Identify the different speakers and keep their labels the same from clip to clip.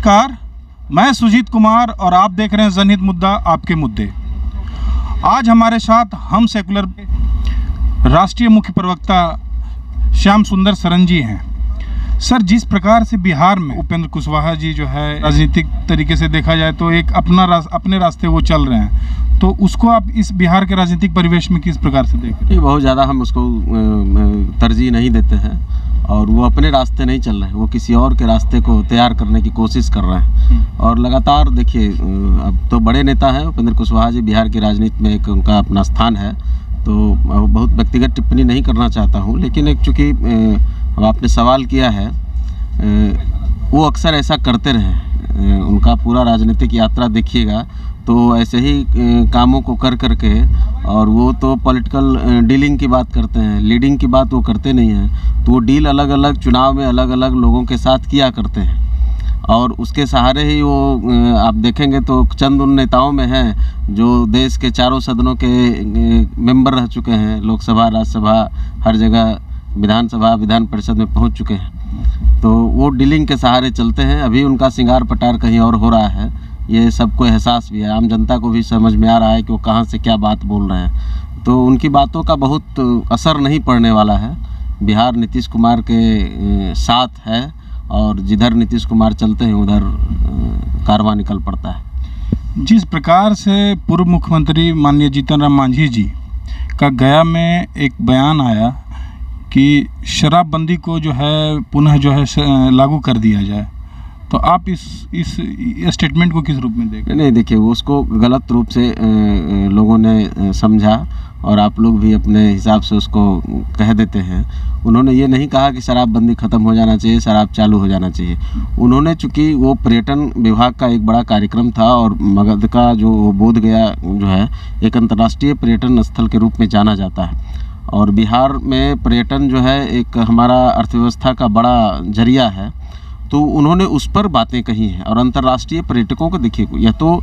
Speaker 1: नमस्कार, मैं सुजीत कुमार और आप देख रहे हैं जनहित मुद्दा आपके मुद्दे। आज हमारे साथ हम सेकुलर राष्ट्रीय मुख्य प्रवक्ता श्याम सुंदर सरन जी हैं। सर, जिस प्रकार से बिहार में उपेंद्र कुशवाहा जी जो है राजनीतिक तरीके से देखा जाए तो एक अपने रास्ते वो चल रहे हैं, तो उसको आप इस बिहार के राजनीतिक परिवेश में किस प्रकार से देख रहे हैं?
Speaker 2: बहुत ज़्यादा हम उसको तरजीह नहीं देते हैं और वो अपने रास्ते नहीं चल रहे हैं, वो किसी और के रास्ते को तैयार करने की कोशिश कर रहे हैं। और लगातार देखिए, अब तो बड़े नेता हैं उपेंद्र कुशवाहा जी, बिहार की राजनीति में एक उनका अपना स्थान है, तो बहुत व्यक्तिगत टिप्पणी नहीं करना चाहता हूँ। लेकिन एक चूँकि आपने सवाल किया है, वो अक्सर ऐसा करते रहे, उनका पूरा राजनीतिक यात्रा देखिएगा तो ऐसे ही कामों को कर करके, और वो तो पॉलिटिकल डीलिंग की बात करते हैं, लीडिंग की बात वो करते नहीं हैं। तो वो डील अलग अलग चुनाव में अलग अलग लोगों के साथ किया करते हैं और उसके सहारे ही वो आप देखेंगे तो चंद उन नेताओं में हैं जो देश के चारों सदनों के मेंबर रह चुके हैं, लोकसभा, राज्यसभा, हर जगह विधानसभा, विधान परिषद में पहुंच चुके हैं। तो वो डीलिंग के सहारे चलते हैं। अभी उनका सिंगार पटार कहीं और हो रहा है, ये सबको एहसास भी है, आम जनता को भी समझ में आ रहा है कि वो कहाँ से क्या बात बोल रहे हैं। तो उनकी बातों का बहुत असर नहीं पड़ने वाला है। बिहार नीतीश कुमार के साथ है और जिधर नीतीश कुमार चलते हैं उधर कारवां निकल पड़ता है।
Speaker 1: जिस प्रकार से पूर्व मुख्यमंत्री माननीय जीतन राम मांझी जी का गया में एक बयान आया कि शराबबंदी को जो है पुनः जो है लागू कर दिया जाए, तो आप इस स्टेटमेंट को किस रूप में देखें?
Speaker 2: नहीं, देखिए, उसको गलत रूप से लोगों ने समझा और आप लोग भी अपने हिसाब से उसको कह देते हैं। उन्होंने ये नहीं कहा कि शराबबंदी ख़त्म हो जाना चाहिए, शराब चालू हो जाना चाहिए। उन्होंने, चूँकि वो पर्यटन विभाग का एक बड़ा कार्यक्रम था और मगध का जो बोध गया जो है एक अंतर्राष्ट्रीय पर्यटन स्थल के रूप में जाना जाता है और बिहार में पर्यटन जो है एक हमारा अर्थव्यवस्था का बड़ा जरिया है। तो उन्होंने उस पर बातें कही हैं और अंतर्राष्ट्रीय पर्यटकों को देखिए, यह तो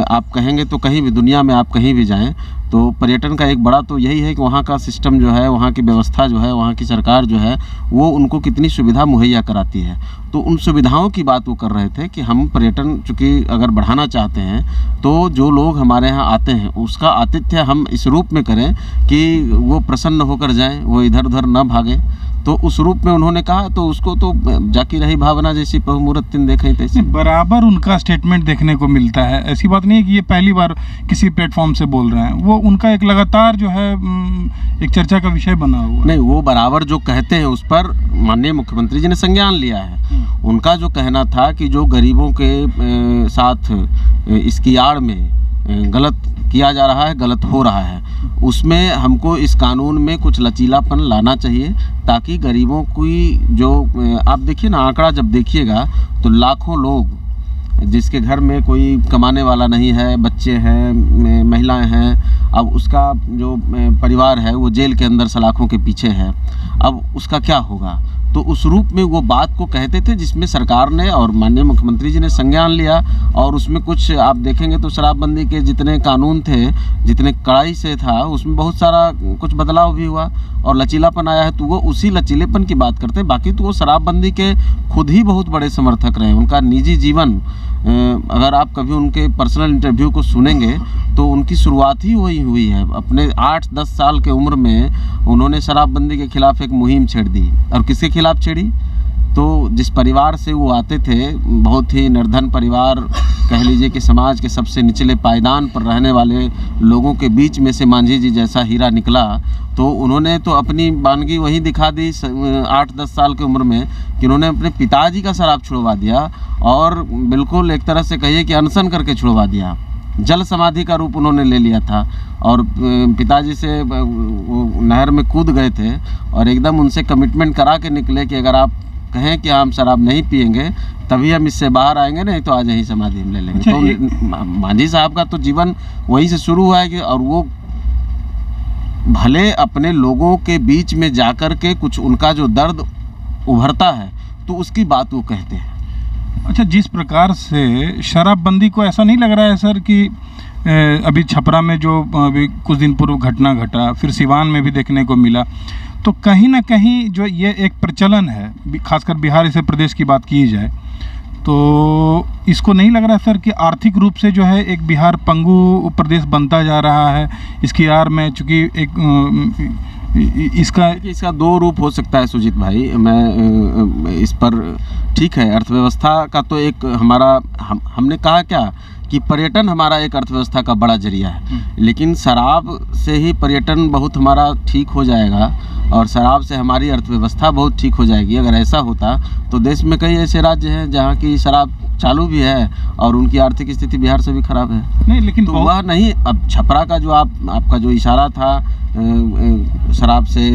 Speaker 2: आप कहेंगे तो कहीं भी दुनिया में आप कहीं भी जाएं तो पर्यटन का एक बड़ा तो यही है कि वहाँ का सिस्टम जो है, वहाँ की व्यवस्था जो है, वहाँ की सरकार जो है वो उनको कितनी सुविधा मुहैया कराती है। तो उन सुविधाओं की बात वो कर रहे थे कि हम पर्यटन चूँकि अगर बढ़ाना चाहते हैं तो जो लोग हमारे यहाँ आते हैं उसका आतिथ्य हम इस रूप में करें कि वो प्रसन्न होकर जाएं, वो इधर उधर न भागें। तो उस रूप में उन्होंने कहा, तो उसको तो जाकी रही भावना जैसी बहुमूरत तीन देखे तैसी।
Speaker 1: बराबर उनका स्टेटमेंट देखने को मिलता है, ऐसी बात नहीं है कि ये पहली बार किसी प्लेटफॉर्म से बोल रहे हैं। वो उनका एक लगातार जो है एक चर्चा का विषय बना हुआ।
Speaker 2: नहीं, वो बराबर जो कहते हैं उस पर माननीय मुख्यमंत्री जी ने संज्ञान लिया है। उनका जो कहना था कि जो गरीबों के साथ इसकी आड़ में गलत किया जा रहा है, गलत हो रहा है, उसमें हमको इस कानून में कुछ लचीलापन लाना चाहिए ताकि गरीबों की जो आप देखिए ना, आंकड़ा जब देखिएगा तो लाखों लोग जिसके घर में कोई कमाने वाला नहीं है, बच्चे हैं, महिलाएं हैं, अब उसका जो परिवार है वो जेल के अंदर सलाखों के पीछे है, अब उसका क्या होगा? तो उस रूप में वो बात को कहते थे जिसमें सरकार ने और माननीय मुख्यमंत्री जी ने संज्ञान लिया और उसमें कुछ आप देखेंगे तो शराबबंदी के जितने कानून थे, जितने कड़ाई से था, उसमें बहुत सारा कुछ बदलाव भी हुआ और लचीलापन आया है। तो वो उसी लचीलेपन की बात करते हैं। बाकी तो वो शराबबंदी के खुद ही बहुत बड़े समर्थक रहे। उनका निजी जीवन, अगर आप कभी उनके पर्सनल इंटरव्यू को सुनेंगे तो उनकी शुरुआत ही वही हुई है। अपने 8-10 साल के उम्र में उन्होंने शराबबंदी के खिलाफ एक मुहिम छेड़ दी। और किसके खिलाफ छेड़ी? तो जिस परिवार से वो आते थे, बहुत ही निर्धन परिवार कह लीजिए कि समाज के सबसे निचले पायदान पर रहने वाले लोगों के बीच में से मांझी जी जैसा हीरा निकला। तो उन्होंने तो अपनी वानगी वहीं दिखा दी 8-10 साल की उम्र में कि उन्होंने अपने पिताजी का शराब छुड़वा दिया और बिल्कुल एक तरह से कहिए कि अनशन करके छुड़वा दिया। जल समाधि का रूप उन्होंने ले लिया था और पिताजी से वो नहर में कूद गए थे और एकदम उनसे कमिटमेंट करा के निकले कि अगर आप कहें कि हम शराब नहीं पिएंगे तभी हम इससे बाहर आएंगे, नहीं तो आज यहीं समाधि हम ले लेंगे। तो मांझी साहब का तो जीवन वहीं से शुरू हुआ है कि और वो भले अपने लोगों के बीच में जाकर के कुछ उनका जो दर्द उभरता है तो उसकी बात वो कहते हैं।
Speaker 1: अच्छा, जिस प्रकार से शराबबंदी को ऐसा नहीं लग रहा है सर कि अभी छपरा में जो अभी कुछ दिन पूर्व घटना घटा, फिर सिवान में भी देखने को मिला, तो कहीं ना कहीं जो ये एक प्रचलन है, खासकर बिहार जैसे प्रदेश की बात की जाए तो इसको नहीं लग रहा सर कि आर्थिक रूप से जो है एक बिहार पंगु प्रदेश बनता जा रहा है? इसकी आड़ में चूँकि एक इसका
Speaker 2: दो रूप हो सकता है सुजीत भाई। मैं इस पर ठीक है, अर्थव्यवस्था का तो एक हमारा हमने कहा क्या कि पर्यटन हमारा एक अर्थव्यवस्था का बड़ा जरिया है, लेकिन शराब से ही पर्यटन बहुत हमारा ठीक हो जाएगा और शराब से हमारी अर्थव्यवस्था बहुत ठीक हो जाएगी। अगर ऐसा होता तो देश में कई ऐसे राज्य हैं जहाँ की शराब चालू भी है और उनकी आर्थिक स्थिति बिहार से भी खराब है।
Speaker 1: नहीं, लेकिन
Speaker 2: तो वह नहीं। अब छपरा का जो आपका जो इशारा था शराब से,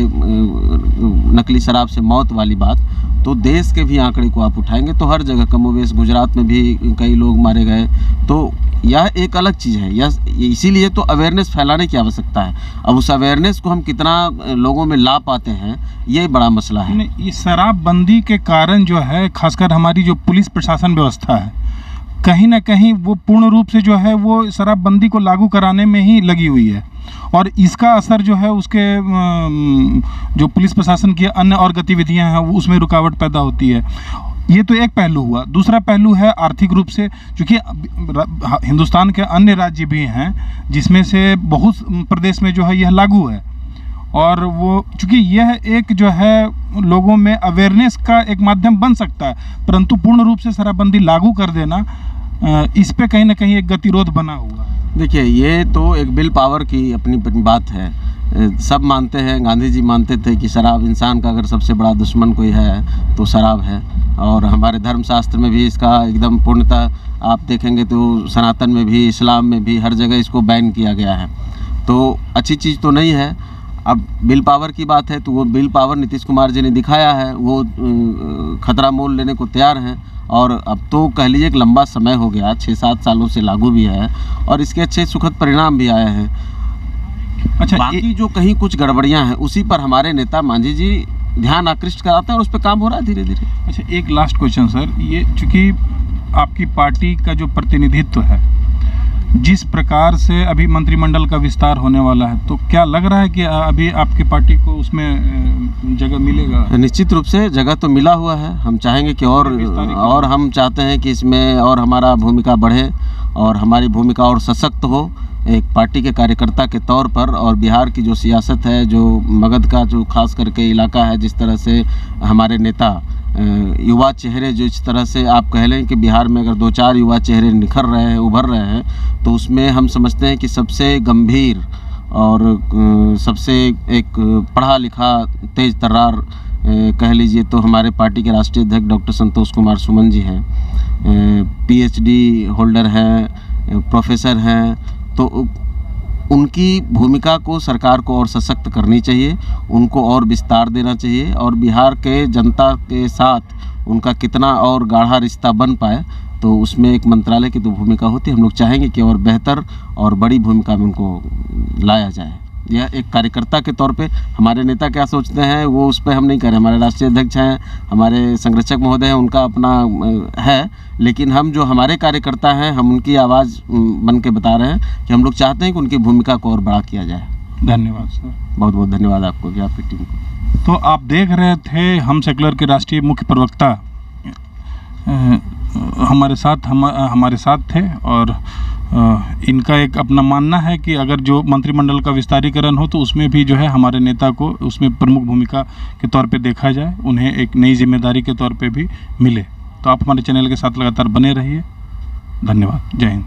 Speaker 2: नकली शराब से मौत वाली बात, तो देश के भी आंकड़े को आप उठाएंगे तो हर जगह कमोवेश, गुजरात में भी कई लोग मारे गए। तो यह एक अलग चीज़ है, यह इसीलिए तो अवेयरनेस फैलाने की आवश्यकता है। अब उस अवेयरनेस को हम कितना लोगों में ला पाते हैं, ये बड़ा मसला है।
Speaker 1: ये शराबबंदी के कारण जो है, खासकर हमारी जो पुलिस प्रशासन व्यवस्था है, कहीं ना कहीं वो पूर्ण रूप से जो है वो शराबबंदी को लागू कराने में ही लगी हुई है और इसका असर जो है उसके जो पुलिस प्रशासन की अन्य और गतिविधियां हैं वो उसमें रुकावट पैदा होती है। ये तो एक पहलू हुआ। दूसरा पहलू है आर्थिक रूप से, क्योंकि हिंदुस्तान के अन्य राज्य भी हैं जिसमें से बहुत प्रदेश में जो है यह लागू है और वो चूँकि यह एक जो है लोगों में अवेयरनेस का एक माध्यम बन सकता है, परंतु पूर्ण रूप से शराबबंदी लागू कर देना, इस पे कहीं ना कहीं एक गतिरोध बना हुआ है।
Speaker 2: देखिए, ये तो एक विल पावर की अपनी बात है। सब मानते हैं, गांधी जी मानते थे कि शराब, इंसान का अगर सबसे बड़ा दुश्मन कोई है तो शराब है और हमारे धर्मशास्त्र में भी इसका एकदम पूर्णतः आप देखेंगे तो सनातन में भी, इस्लाम में भी हर जगह इसको बैन किया गया है। तो अच्छी चीज़ तो नहीं है। अब बिल पावर की बात है तो वो बिल पावर नीतीश कुमार जी ने दिखाया है, वो खतरा मोल लेने को तैयार हैं और अब तो कह लीजिए एक लंबा समय हो गया, 6-7 सालों से लागू भी है और इसके अच्छे सुखद परिणाम भी आए हैं। अच्छा, बाकी जो कहीं कुछ गड़बड़ियां हैं उसी पर हमारे नेता मांझी जी ध्यान आकृष्ट कराते हैं और उस पर काम हो रहा है धीरे धीरे।
Speaker 1: अच्छा, एक लास्ट क्वेश्चन सर, ये चूँकि आपकी पार्टी का जो प्रतिनिधित्व है, जिस प्रकार से अभी मंत्रिमंडल का विस्तार होने वाला है, तो क्या लग रहा है कि अभी आपकी पार्टी को उसमें जगह मिलेगा?
Speaker 2: निश्चित रूप से जगह तो मिला हुआ है। हम चाहेंगे कि और हम चाहते हैं कि इसमें और हमारा भूमिका बढ़े और हमारी भूमिका और सशक्त हो एक पार्टी के कार्यकर्ता के तौर पर। और बिहार की जो सियासत है, जो मगध का जो खास करके इलाका है, जिस तरह से हमारे नेता युवा चेहरे जो इस तरह से आप कह लें कि बिहार में अगर 2-4 युवा चेहरे निखर रहे हैं, उभर रहे हैं, तो उसमें हम समझते हैं कि सबसे गंभीर और सबसे एक पढ़ा लिखा तेज तर्रार कह लीजिए तो हमारे पार्टी के राष्ट्रीय अध्यक्ष डॉक्टर संतोष कुमार सुमन जी हैं। PhD होल्डर हैं, प्रोफेसर हैं, तो उनकी भूमिका को सरकार को और सशक्त करनी चाहिए, उनको और विस्तार देना चाहिए और बिहार के जनता के साथ उनका कितना और गाढ़ा रिश्ता बन पाए, तो उसमें एक मंत्रालय की तो भूमिका होती है। हम लोग चाहेंगे कि और बेहतर और बड़ी भूमिका में उनको लाया जाए। यह एक कार्यकर्ता के तौर पे हमारे नेता क्या सोचते हैं वो उस पर हम नहीं कर रहे। हमारे राष्ट्रीय अध्यक्ष हैं, हमारे संरक्षक महोदय हैं, उनका अपना है, लेकिन हम जो हमारे कार्यकर्ता हैं हम उनकी आवाज़ बन के बता रहे हैं कि हम लोग चाहते हैं कि उनकी भूमिका को और बड़ा किया जाए।
Speaker 1: धन्यवाद सर,
Speaker 2: बहुत बहुत धन्यवाद आपको भी, आपकी टीम को।
Speaker 1: तो आप देख रहे थे हम सेकुलर के राष्ट्रीय मुख्य प्रवक्ता हमारे साथ थे और इनका एक अपना मानना है कि अगर जो मंत्रिमंडल का विस्तारीकरण हो तो उसमें भी जो है हमारे नेता को उसमें प्रमुख भूमिका के तौर पे देखा जाए, उन्हें एक नई जिम्मेदारी के तौर पे भी मिले। तो आप हमारे चैनल के साथ लगातार बने रहिए। धन्यवाद। जय हिंद।